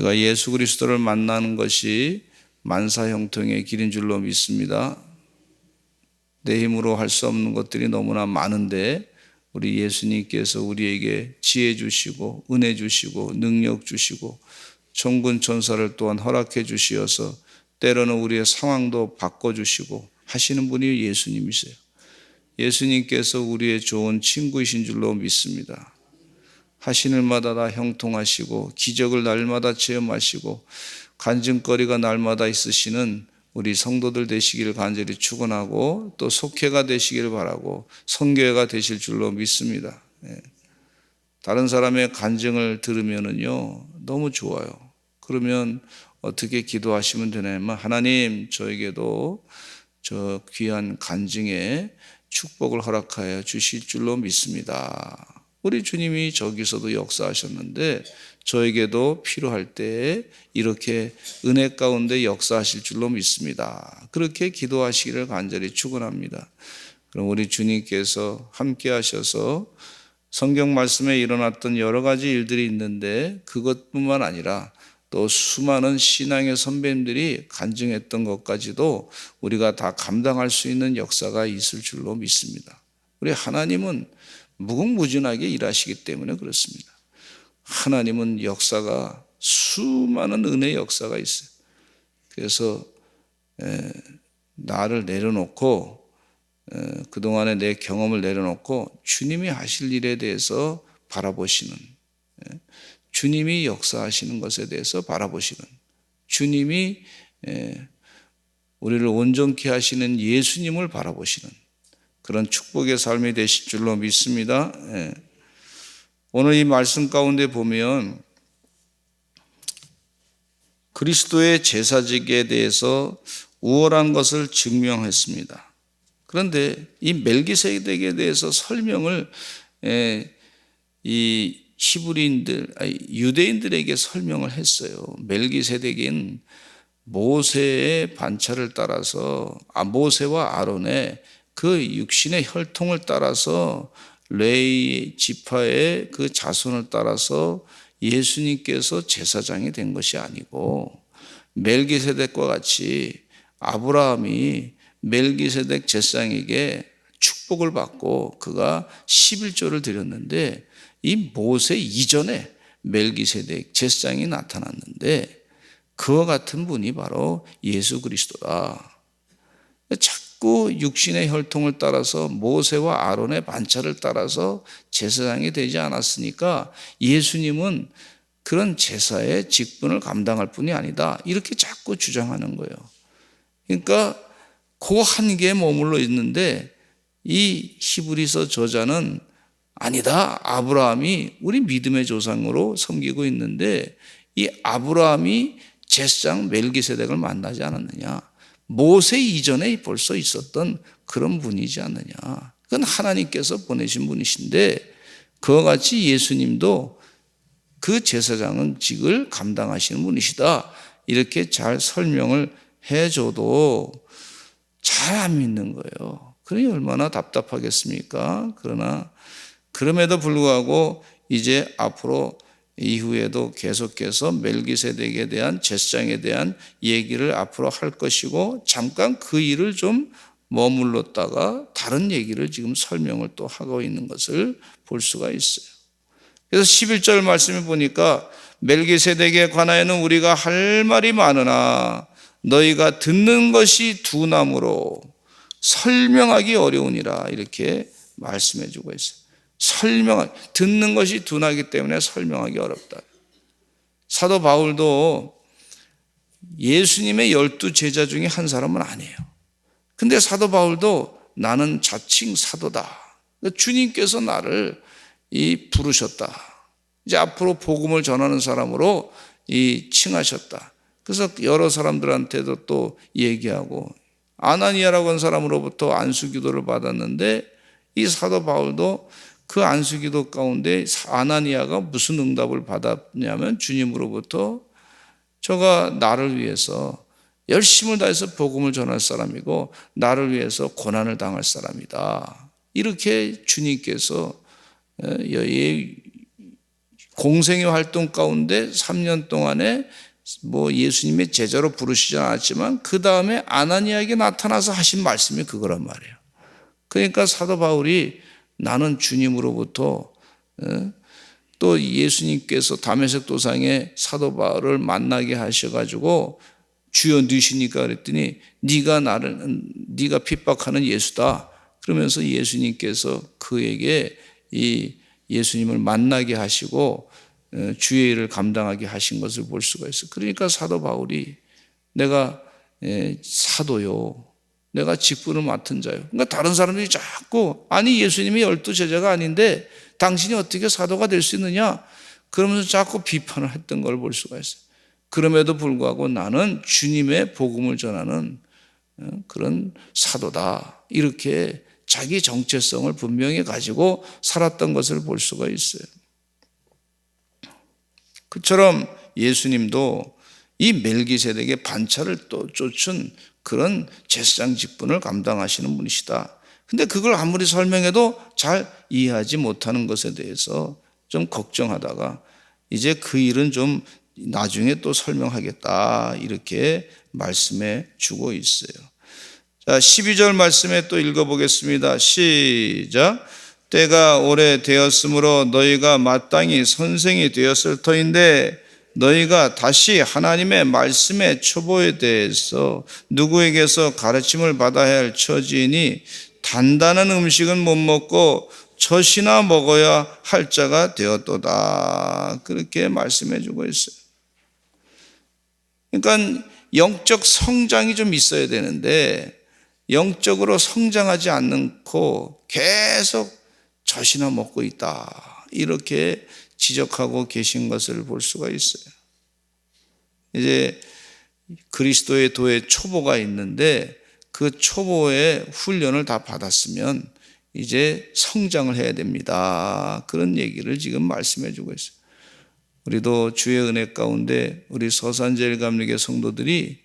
우리가 예수 그리스도를 만나는 것이 만사형통의 길인 줄로 믿습니다. 내 힘으로 할 수 없는 것들이 너무나 많은데 우리 예수님께서 우리에게 지혜 주시고 은혜 주시고 능력 주시고 천군 천사를 또한 허락해 주시어서 때로는 우리의 상황도 바꿔주시고 하시는 분이 예수님이세요. 예수님께서 우리의 좋은 친구이신 줄로 믿습니다. 하시는 일마다 다 형통하시고 기적을 날마다 체험하시고 간증거리가 날마다 있으시는 우리 성도들 되시기를 간절히 축원하고 또 속회가 되시기를 바라고 선교회가 되실 줄로 믿습니다. 다른 사람의 간증을 들으면은요 너무 좋아요. 그러면 어떻게 기도하시면 되냐면 하나님 저에게도 저 귀한 간증에 축복을 허락하여 주실 줄로 믿습니다. 우리 주님이 저기서도 역사하셨는데 저에게도 필요할 때 이렇게 은혜 가운데 역사하실 줄로 믿습니다. 그렇게 기도하시기를 간절히 축원합니다. 그럼 우리 주님께서 함께 하셔서 성경 말씀에 일어났던 여러 가지 일들이 있는데 그것뿐만 아니라 또 수많은 신앙의 선배님들이 간증했던 것까지도 우리가 다 감당할 수 있는 역사가 있을 줄로 믿습니다. 우리 하나님은 무궁무진하게 일하시기 때문에 그렇습니다. 하나님은 역사가 수많은 은혜의 역사가 있어요. 그래서 나를 내려놓고 그동안의 내 경험을 내려놓고 주님이 하실 일에 대해서 바라보시는, 주님이 역사하시는 것에 대해서 바라보시는, 주님이 우리를 온전케 하시는 예수님을 바라보시는 그런 축복의 삶이 되실 줄로 믿습니다. 오늘 이 말씀 가운데 보면 그리스도의 제사직에 대해서 우월한 것을 증명했습니다. 그런데 이 멜기세덱에 대해서 설명을 이 유대인들에게 설명을 했어요. 멜기세덱은 모세의 반차를 따라서 모세와 아론의 그 육신의 혈통을 따라서 레위 지파의 그 자손을 따라서 예수님께서 제사장이 된 것이 아니고 멜기세덱과 같이 아브라함이 멜기세덱 제사장에게 축복을 받고 그가 11조를 드렸는데 이 모세 이전에 멜기세덱 제사장이 나타났는데 그와 같은 분이 바로 예수 그리스도다. 자꾸 육신의 혈통을 따라서 모세와 아론의 반차를 따라서 제사장이 되지 않았으니까 예수님은 그런 제사의 직분을 감당할 뿐이 아니다. 이렇게 자꾸 주장하는 거예요. 그러니까 그 한계에 머물러 있는데 이 히브리서 저자는 아니다. 아브라함이 우리 믿음의 조상으로 섬기고 있는데 이 아브라함이 제사장 멜기세덱을 만나지 않았느냐. 모세 이전에 벌써 있었던 그런 분이지 않느냐. 그건 하나님께서 보내신 분이신데 그와 같이 예수님도 그 제사장은 직을 감당하시는 분이시다. 이렇게 잘 설명을 해줘도 잘 안 믿는 거예요. 그러니 얼마나 답답하겠습니까? 그러나 그럼에도 불구하고 이제 앞으로 이후에도 계속해서 멜기세덱에 대한 제사장에 대한 얘기를 앞으로 할 것이고 잠깐 그 일을 좀 머물렀다가 다른 얘기를 지금 설명을 또 하고 있는 것을 볼 수가 있어요. 그래서 11절 말씀을 보니까 멜기세덱에 관하여는 우리가 할 말이 많으나 너희가 듣는 것이 둔함으로 설명하기 어려우니라 이렇게 말씀해 주고 있어요. 듣는 것이 둔하기 때문에 설명하기 어렵다. 사도 바울도 예수님의 12 제자 중에 한 사람은 아니에요. 근데 사도 바울도 나는 자칭 사도다. 주님께서 나를 부르셨다. 이제 앞으로 복음을 전하는 사람으로 칭하셨다. 그래서 여러 사람들한테도 또 얘기하고 아나니아라고 하는 사람으로부터 안수기도를 받았는데 이 사도 바울도 그 안수기도 가운데 아나니아가 무슨 응답을 받았냐면 주님으로부터 저가 나를 위해서 열심을 다해서 복음을 전할 사람이고 나를 위해서 고난을 당할 사람이다. 이렇게 주님께서 공생의 활동 가운데 3년 동안에 뭐 예수님의 제자로 부르시지 않았지만 그 다음에 아나니아에게 나타나서 하신 말씀이 그거란 말이에요. 그러니까 사도 바울이 나는 주님으로부터 또 예수님께서 다메섹 도상에 사도 바울을 만나게 하셔가지고 주여 누시니까 그랬더니 네가 핍박하는 예수다. 그러면서 예수님께서 그에게 이 예수님을 만나게 하시고 주의 일을 감당하게 하신 것을 볼 수가 있어요. 그러니까 사도 바울이 내가 사도요, 내가 직분을 맡은 자요. 그러니까 다른 사람들이 자꾸 아니 예수님이 12 제자가 아닌데 당신이 어떻게 사도가 될 수 있느냐 그러면서 자꾸 비판을 했던 걸 볼 수가 있어요. 그럼에도 불구하고 나는 주님의 복음을 전하는 그런 사도다, 이렇게 자기 정체성을 분명히 가지고 살았던 것을 볼 수가 있어요. 그처럼 예수님도 이 멜기세덱의 반차를 또 쫓은 그런 제사장 직분을 감당하시는 분이시다. 근데 그걸 아무리 설명해도 잘 이해하지 못하는 것에 대해서 좀 걱정하다가 이제 그 일은 좀 나중에 또 설명하겠다, 이렇게 말씀해 주고 있어요. 자, 12절 말씀에 또 읽어보겠습니다. 시작. 때가 오래되었으므로 너희가 마땅히 선생이 되었을 터인데 너희가 다시 하나님의 말씀의 초보에 대해서 누구에게서 가르침을 받아야 할 처지이니 단단한 음식은 못 먹고 젖이나 먹어야 할 자가 되었도다. 그렇게 말씀해 주고 있어요. 그러니까 영적 성장이 좀 있어야 되는데 영적으로 성장하지 않고 계속 젖이나 먹고 있다, 이렇게 지적하고 계신 것을 볼 수가 있어요. 이제 그리스도의 도의 초보가 있는데 그 초보의 훈련을 다 받았으면 이제 성장을 해야 됩니다. 그런 얘기를 지금 말씀해 주고 있어요. 우리도 주의 은혜 가운데 우리 서산제일감리교 성도들이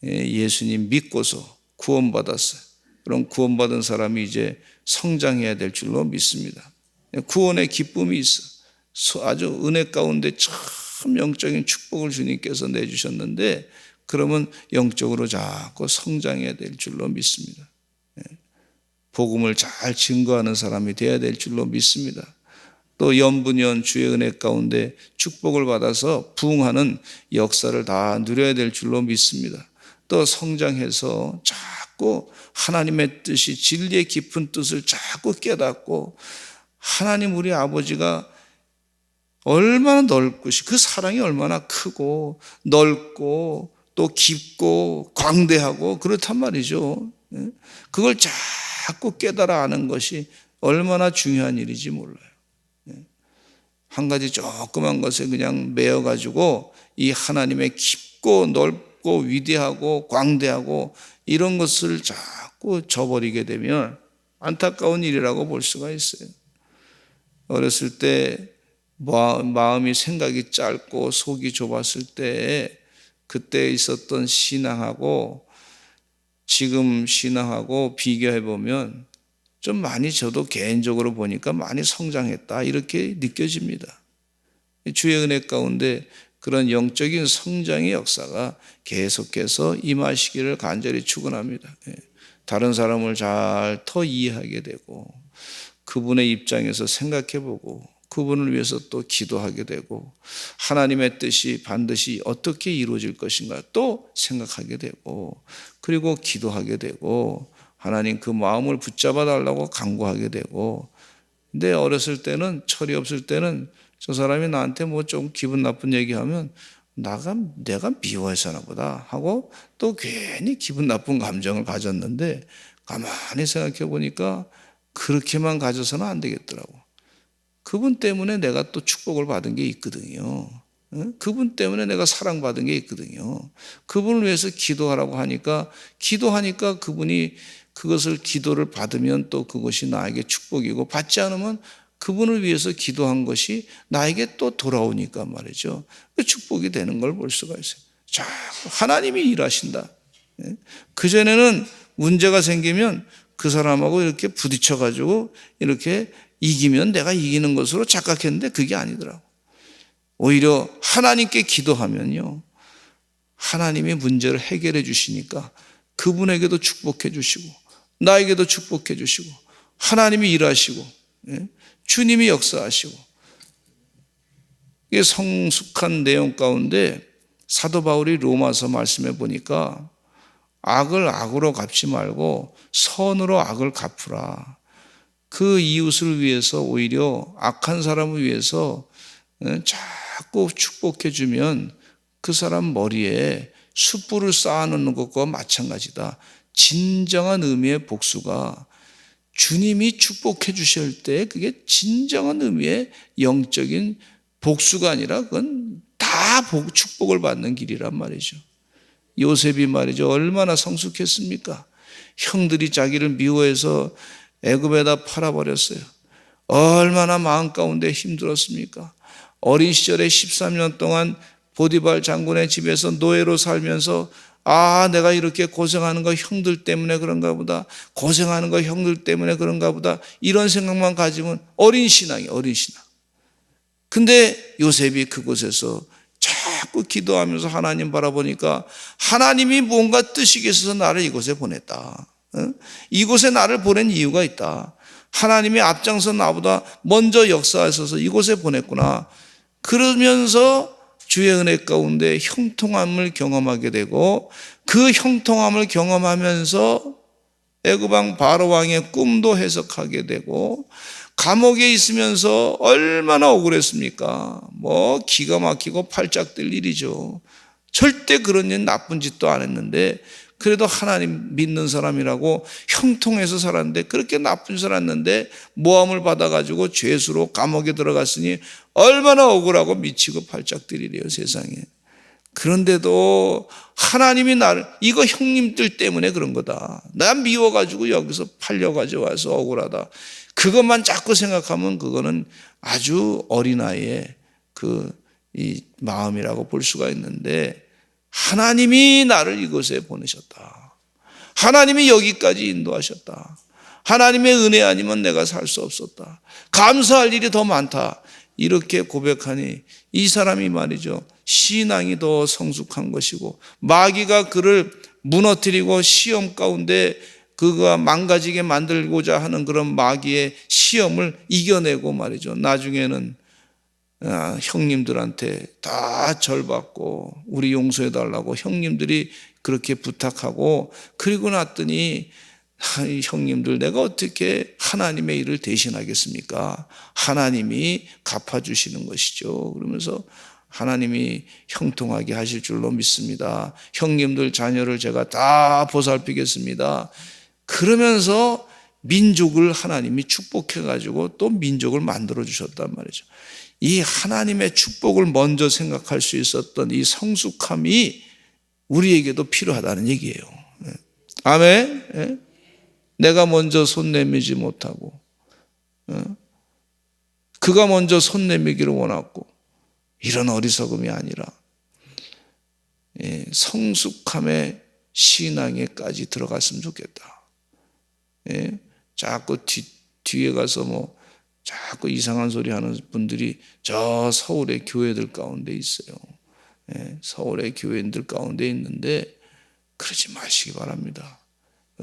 예수님 믿고서 구원받았어요. 그럼 구원받은 사람이 이제 성장해야 될 줄로 믿습니다. 구원의 기쁨이 있어. 아주 은혜 가운데 참 영적인 축복을 주님께서 내주셨는데 그러면 영적으로 자꾸 성장해야 될 줄로 믿습니다. 복음을 잘 증거하는 사람이 되어야 될 줄로 믿습니다. 또 연분연 주의 은혜 가운데 축복을 받아서 부흥하는 역사를 다 누려야 될 줄로 믿습니다. 또 성장해서 자꾸 하나님의 뜻이, 진리의 깊은 뜻을 자꾸 깨닫고 하나님 우리 아버지가 얼마나 넓으시, 그 사랑이 얼마나 크고 넓고 또 깊고 광대하고 그렇단 말이죠. 그걸 자꾸 깨달아 아는 것이 얼마나 중요한 일인지 몰라요. 한 가지 조그만 것에 그냥 매여가지고 이 하나님의 깊고 넓고 위대하고 광대하고 이런 것을 자꾸 저버리게 되면 안타까운 일이라고 볼 수가 있어요. 어렸을 때 마음이 생각이 짧고 속이 좁았을 때 그때 있었던 신앙하고 지금 신앙하고 비교해 보면 좀 많이, 저도 개인적으로 보니까 많이 성장했다, 이렇게 느껴집니다. 주의 은혜 가운데 그런 영적인 성장의 역사가 계속해서 임하시기를 간절히 축원합니다. 다른 사람을 잘 더 이해하게 되고 그분의 입장에서 생각해보고 그분을 위해서 또 기도하게 되고 하나님의 뜻이 반드시 어떻게 이루어질 것인가 또 생각하게 되고 그리고 기도하게 되고 하나님 그 마음을 붙잡아 달라고 간구하게 되고, 근데 어렸을 때는, 철이 없을 때는 저 사람이 나한테 뭐 좀 기분 나쁜 얘기하면 내가 미워해서나 보다 하고 또 괜히 기분 나쁜 감정을 가졌는데 가만히 생각해 보니까 그렇게만 가져서는 안 되겠더라고. 그분 때문에 내가 또 축복을 받은 게 있거든요. 그분 때문에 내가 사랑받은 게 있거든요. 그분을 위해서 기도하라고 하니까, 기도하니까 그분이 그것을 기도를 받으면 또 그것이 나에게 축복이고, 받지 않으면 그분을 위해서 기도한 것이 나에게 또 돌아오니까 말이죠. 그 축복이 되는 걸 볼 수가 있어요. 자, 하나님이 일하신다. 그전에는 문제가 생기면 그 사람하고 이렇게 부딪혀가지고 이렇게 이기면 내가 이기는 것으로 착각했는데 그게 아니더라고. 오히려 하나님께 기도하면요, 하나님이 문제를 해결해 주시니까 그분에게도 축복해 주시고 나에게도 축복해 주시고 하나님이 일하시고 주님이 역사하시고, 이게 성숙한 내용 가운데 사도 바울이 로마서 말씀해 보니까 악을 악으로 갚지 말고 선으로 악을 갚으라. 그 이웃을 위해서, 오히려 악한 사람을 위해서 자꾸 축복해 주면 그 사람 머리에 숯불을 쌓아놓는 것과 마찬가지다. 진정한 의미의 복수가 주님이 축복해 주실 때 그게 진정한 의미의 영적인 복수가 아니라 그건 다 축복을 받는 길이란 말이죠. 요셉이 말이죠, 얼마나 성숙했습니까? 형들이 자기를 미워해서 애굽에다 팔아버렸어요. 얼마나 마음 가운데 힘들었습니까? 어린 시절에 13년 동안 보디발 장군의 집에서 노예로 살면서 내가 이렇게 고생하는 거 형들 때문에 그런가 보다, 고생하는 거 형들 때문에 그런가 보다, 이런 생각만 가지면 어린 신앙이에요, 어린 신앙. 근데 요셉이 그곳에서 자꾸 기도하면서 하나님 바라보니까 하나님이 뭔가 뜻이 있어서 나를 이곳에 보냈다. 이곳에 나를 보낸 이유가 있다. 하나님이 앞장서 나보다 먼저 역사하셔서 이곳에 보냈구나. 그러면서 주의 은혜 가운데 형통함을 경험하게 되고, 그 형통함을 경험하면서 애굽 왕 바로 왕의 꿈도 해석하게 되고, 감옥에 있으면서 얼마나 억울했습니까? 기가 막히고 팔짝 뜰 일이죠. 절대 그런 일, 나쁜 짓도 안 했는데 그래도 하나님 믿는 사람이라고 형통해서 살았는데, 그렇게 나쁜 짓을 했는데 모함을 받아가지고 죄수로 감옥에 들어갔으니 얼마나 억울하고 미치고 팔짝 뜰 일이에요, 세상에. 그런데도 하나님이 나를, 이거 형님들 때문에 그런 거다, 나 미워가지고 여기서 팔려가지고 와서 억울하다, 그것만 자꾸 생각하면 그거는 아주 어린아이의 이 마음이라고 볼 수가 있는데, 하나님이 나를 이곳에 보내셨다, 하나님이 여기까지 인도하셨다, 하나님의 은혜 아니면 내가 살 수 없었다, 감사할 일이 더 많다, 이렇게 고백하니 이 사람이 말이죠, 신앙이 더 성숙한 것이고, 마귀가 그를 무너뜨리고 시험 가운데 그가 망가지게 만들고자 하는 그런 마귀의 시험을 이겨내고 말이죠, 나중에는 형님들한테 다 절받고 우리 용서해달라고 형님들이 그렇게 부탁하고, 그리고 났더니 형님들, 내가 어떻게 하나님의 일을 대신하겠습니까? 하나님이 갚아주시는 것이죠. 그러면서 하나님이 형통하게 하실 줄로 믿습니다. 형님들 자녀를 제가 다 보살피겠습니다. 그러면서 민족을 하나님이 축복해가지고 또 민족을 만들어 주셨단 말이죠. 이 하나님의 축복을 먼저 생각할 수 있었던 이 성숙함이 우리에게도 필요하다는 얘기예요. 아멘. 내가 먼저 손 내밀지 못하고 그가 먼저 손 내밀기를 원했고, 이런 어리석음이 아니라 성숙함의 신앙에까지 들어갔으면 좋겠다. 자꾸 뒤에 가서 자꾸 이상한 소리 하는 분들이 저 서울의 교회들 가운데 있어요. 서울의 교회인들 가운데 있는데 그러지 마시기 바랍니다.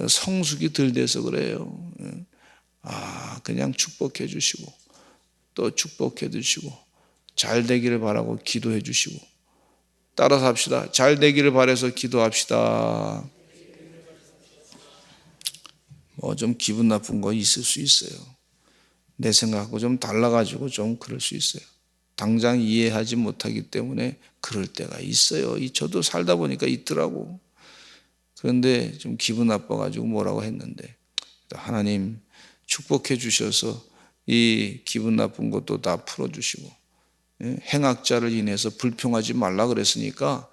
성숙이 덜 돼서 그래요. 그냥 축복해 주시고 또 축복해 주시고 잘 되기를 바라고 기도해 주시고, 따라서 합시다. 잘 되기를 바라서 기도합시다. 좀 기분 나쁜 거 있을 수 있어요. 내 생각하고 좀 달라가지고 좀 그럴 수 있어요. 당장 이해하지 못하기 때문에 그럴 때가 있어요. 저도 살다 보니까 있더라고. 그런데 좀 기분 나빠가지고 뭐라고 했는데, 하나님 축복해 주셔서 이 기분 나쁜 것도 다 풀어주시고, 행악자를 인해서 불평하지 말라 그랬으니까,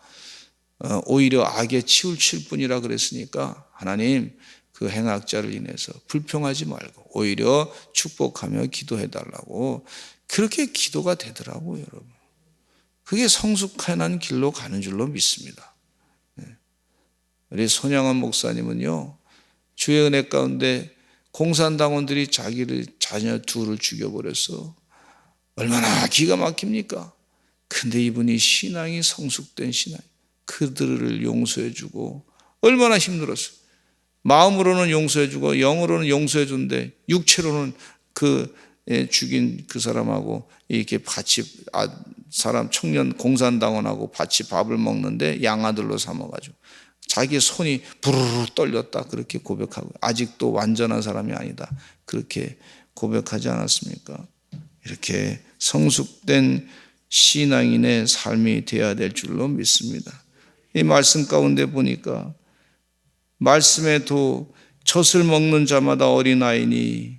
오히려 악에 치우칠 뿐이라 그랬으니까 하나님 그 행악자를 인해서 불평하지 말고 오히려 축복하며 기도해달라고, 그렇게 기도가 되더라고요, 여러분. 그게 성숙한 길로 가는 줄로 믿습니다. 우리 손양원 목사님은요, 주의 은혜 가운데 공산당원들이 자기를 자녀 둘을 죽여버렸어. 얼마나 기가 막힙니까? 근데 이분이 신앙이 성숙된 신앙, 그들을 용서해주고 얼마나 힘들었어요. 마음으로는 용서해주고 영으로는 용서해준데 육체로는 그 죽인 그 사람하고 이렇게 같이 사람 청년 공산당원하고 같이 밥을 먹는데 양아들로 삼아가지고 자기 손이 부르르 떨렸다 그렇게 고백하고 아직도 완전한 사람이 아니다 그렇게 고백하지 않았습니까? 이렇게 성숙된 신앙인의 삶이 되어야 될 줄로 믿습니다. 이 말씀 가운데 보니까 말씀에도 젖을 먹는 자마다 어린아이니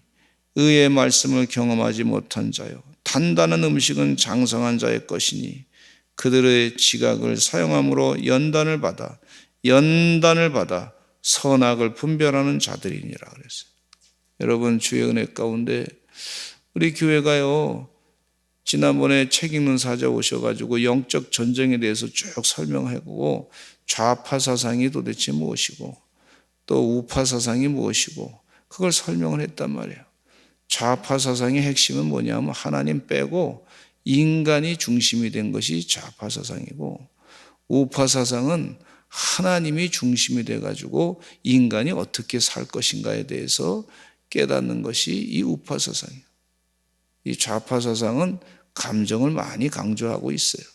의의 말씀을 경험하지 못한 자요 단단한 음식은 장성한 자의 것이니 그들의 지각을 사용함으로 연단을 받아 선악을 분별하는 자들이니라 그랬어요. 여러분 주의 은혜 가운데 우리 교회가요 지난번에 책 읽는 사자 오셔가지고 영적 전쟁에 대해서 쭉 설명하고 좌파 사상이 도대체 무엇이고 또 우파 사상이 무엇이고 그걸 설명을 했단 말이에요. 좌파 사상의 핵심은 뭐냐면 하나님 빼고 인간이 중심이 된 것이 좌파 사상이고 우파 사상은 하나님이 중심이 돼가지고 인간이 어떻게 살 것인가에 대해서 깨닫는 것이 이 우파 사상이에요. 이 좌파 사상은 감정을 많이 강조하고 있어요.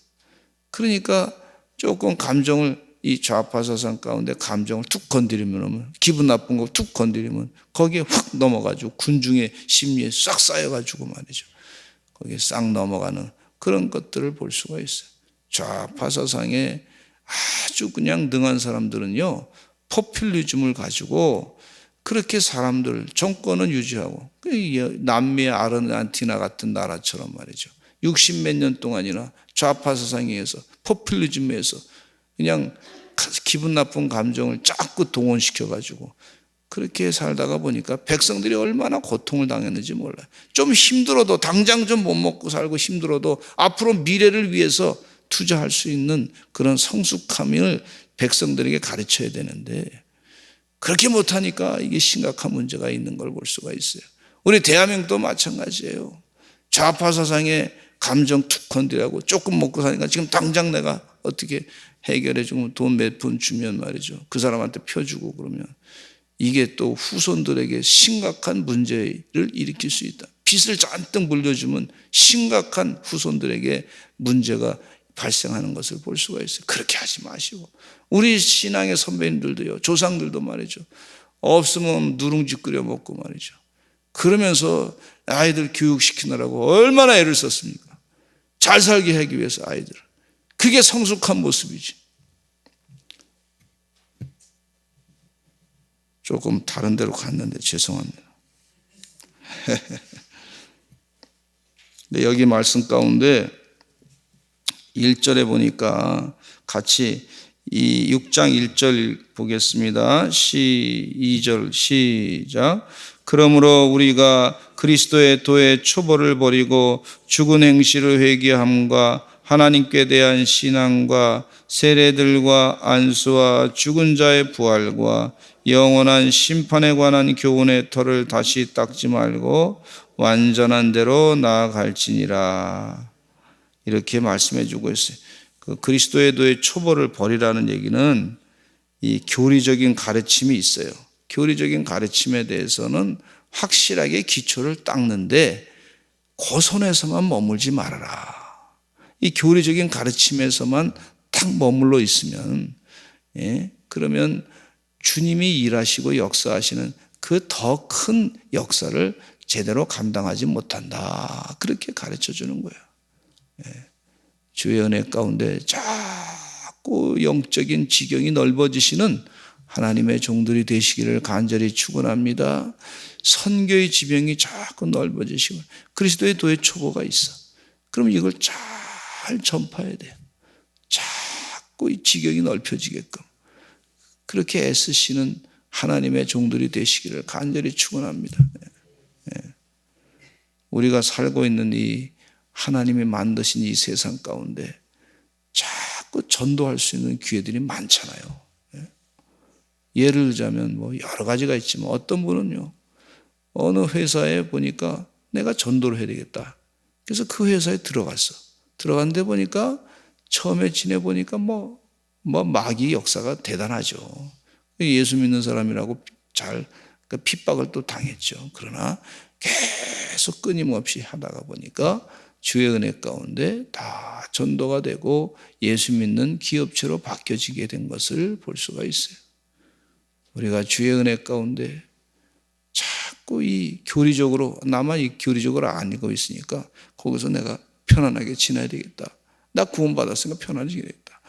그러니까 조금 감정을 이 좌파 사상 가운데 감정을 툭 건드리면 기분 나쁜 거 툭 건드리면 거기에 확 넘어가지고 군중의 심리에 싹 쌓여가지고 말이죠. 거기에 싹 넘어가는 그런 것들을 볼 수가 있어요. 좌파 사상에 아주 그냥 능한 사람들은요 포퓰리즘을 가지고 그렇게 사람들 정권은 유지하고 남미의 아르헨티나 같은 나라처럼 말이죠. 60몇 년 동안이나 좌파 사상에 의해서 포퓰리즘에 의해서 그냥 기분 나쁜 감정을 자꾸 동원시켜가지고 그렇게 살다가 보니까 백성들이 얼마나 고통을 당했는지 몰라요. 좀 힘들어도 당장 좀 못 먹고 살고 힘들어도 앞으로 미래를 위해서 투자할 수 있는 그런 성숙함을 백성들에게 가르쳐야 되는데 그렇게 못하니까 이게 심각한 문제가 있는 걸 볼 수가 있어요. 우리 대한민국도 마찬가지예요. 좌파 사상에 감정 툭 건드리고 조금 먹고 사니까 지금 당장 내가 어떻게 해결해 주면 돈 몇 푼 주면 말이죠. 그 사람한테 펴주고 그러면 이게 또 후손들에게 심각한 문제를 일으킬 수 있다. 빚을 잔뜩 물려주면 심각한 후손들에게 문제가 발생하는 것을 볼 수가 있어요. 그렇게 하지 마시고 우리 신앙의 선배님들도요. 조상들도 말이죠. 없으면 누룽지 끓여 먹고 말이죠. 그러면서 아이들 교육시키느라고 얼마나 애를 썼습니까? 잘 살게 하기 위해서 아이들을. 그게 성숙한 모습이지. 조금 다른 데로 갔는데 죄송합니다. 근데 여기 말씀 가운데 1절에 보니까 같이 이 6장 1절 보겠습니다. 2절 시작. 그러므로 우리가 그리스도의 도의 초보를 버리고 죽은 행실을 회개함과 하나님께 대한 신앙과 세례들과 안수와 죽은 자의 부활과 영원한 심판에 관한 교훈의 털을 다시 닦지 말고 완전한 대로 나아갈지니라. 이렇게 말씀해 주고 있어요. 그 그리스도의 도의 초보를 버리라는 얘기는 이 교리적인 가르침이 있어요. 교리적인 가르침에 대해서는 확실하게 기초를 닦는데 그 선에서만 머물지 말아라. 이 교리적인 가르침에서만 딱 머물러 있으면 그러면 주님이 일하시고 역사하시는 그 더 큰 역사를 제대로 감당하지 못한다. 그렇게 가르쳐 주는 거예요. 주의 은혜 가운데 자꾸 영적인 지경이 넓어지시는 하나님의 종들이 되시기를 간절히 축원합니다. 선교의 지경이 자꾸 넓어지시고 그리스도의 도의 초보가 있어. 그럼 이걸 잘 전파해야 돼요. 자꾸 이 지경이 넓혀지게끔 그렇게 애쓰시는 하나님의 종들이 되시기를 간절히 축원합니다. 우리가 살고 있는 이 하나님이 만드신 이 세상 가운데 자꾸 전도할 수 있는 기회들이 많잖아요. 예를 들자면 뭐 여러 가지가 있지만 어떤 분은요 어느 회사에 보니까 내가 전도를 해야 되겠다. 그래서 그 회사에 들어갔어. 들어간데 보니까 처음에 지내보니까 뭐 마귀 역사가 대단하죠. 예수 믿는 사람이라고 잘 핍박을 또 당했죠. 그러나 계속 끊임없이 하다가 보니까 주의 은혜 가운데 다 전도가 되고 예수 믿는 기업체로 바뀌어지게 된 것을 볼 수가 있어요. 우리가 주의 은혜 가운데 자꾸 이 교리적으로, 나만 이 교리적으로 안 읽고 있으니까 거기서 내가 편안하게 지내야 되겠다. 나 구원받았으니까 편안하게 지내야겠다.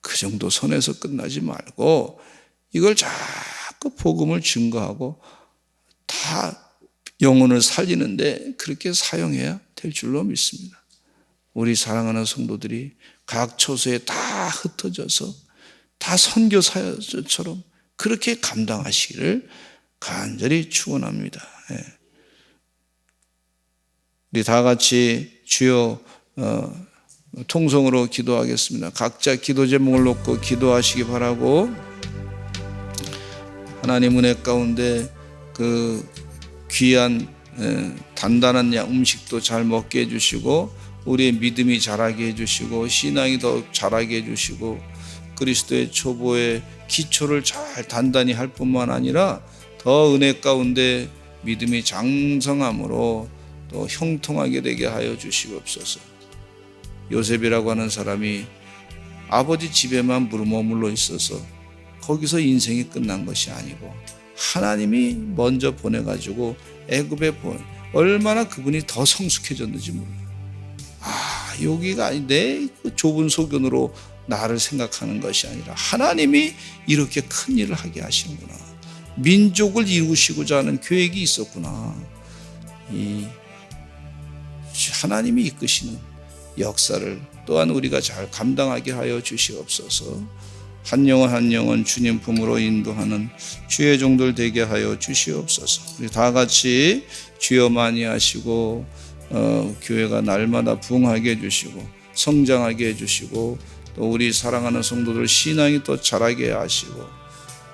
그 정도 선에서 끝나지 말고 이걸 자꾸 복음을 증거하고 다 영혼을 살리는데 그렇게 사용해야 될 줄로 믿습니다. 우리 사랑하는 성도들이 각 처소에 다 흩어져서 다 선교사처럼 그렇게 감당하시기를 간절히 축원합니다. 우리 다 같이 주여 통성으로 기도하겠습니다. 각자 기도 제목을 놓고 기도하시기 바라고, 하나님 은혜 가운데 그 귀한 단단한 음식도 잘 먹게 해주시고 우리의 믿음이 자라게 해주시고 신앙이 더 자라게 해주시고 그리스도의 초보의 기초를 잘 단단히 할 뿐만 아니라 더 은혜 가운데 믿음이 장성함으로 또 형통하게 되게 하여 주시옵소서. 요셉이라고 하는 사람이 아버지 집에만 머물러 있어서 거기서 인생이 끝난 것이 아니고 하나님이 먼저 보내가지고 애굽에 얼마나 그분이 더 성숙해졌는지 몰라요. 여기가 내 좁은 소견으로 나를 생각하는 것이 아니라 하나님이 이렇게 큰 일을 하게 하시는구나. 민족을 이루시고자 하는 계획이 있었구나. 이 하나님이 이끄시는 역사를 또한 우리가 잘 감당하게 하여 주시옵소서. 한 영혼 한 영혼 주님 품으로 인도하는 주의 종들 되게 하여 주시옵소서. 우리 다 같이 주여 많이 하시고 교회가 날마다 부흥하게 해주시고 성장하게 해주시고 또 우리 사랑하는 성도들 신앙이 또 자라게 하시고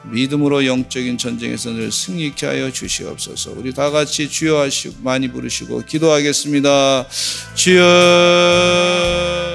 믿음으로 영적인 전쟁에서 늘 승리케 하여 주시옵소서. 우리 다 같이 주여 하시고 많이 부르시고 기도하겠습니다. 주여.